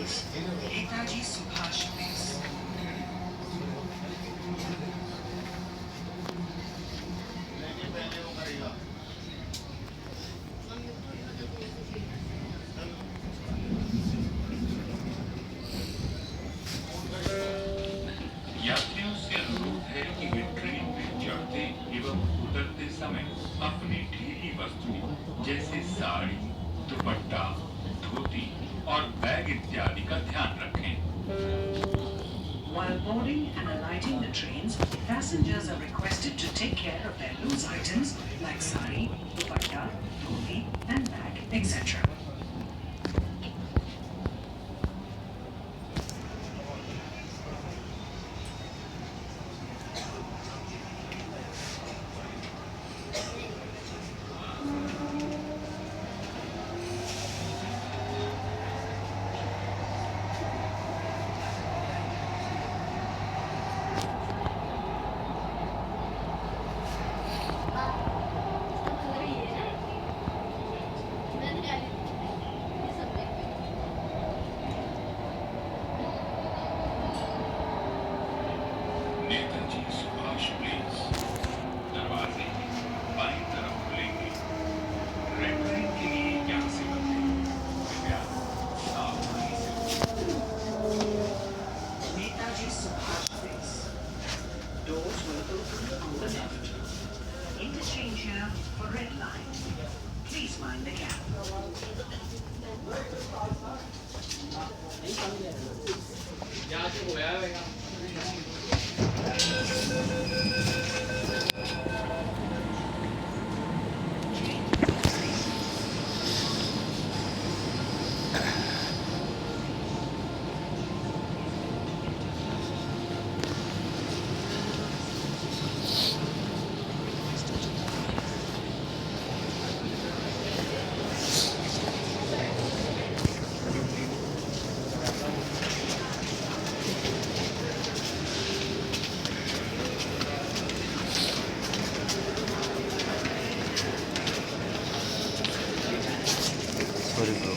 please. Netaji Subhash Place. यात्रियों से अनुरोध है कि वे ट्रेन में चढ़ते एवं उतरते समय अपनी ढीली वस्तुओं जैसे साड़ी, दुपट्टा, धोती और बैग इत्यादि का ध्यान रखें। While boarding and alighting the trains, passengers are requested to take care of their loose items like sari, dupatta, dhoti, and bag, etc. Netaji Subhash place. दरवाजे बाईं तरफ खुलेंगे। रेड लाइन के लिए यहाँ से बदलें। कृपया सावधानी से Netaji Subhash Place. Doors will open on the left. Interchange here for red line. Please mind the gap. Sorry, bro.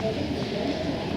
Thank you.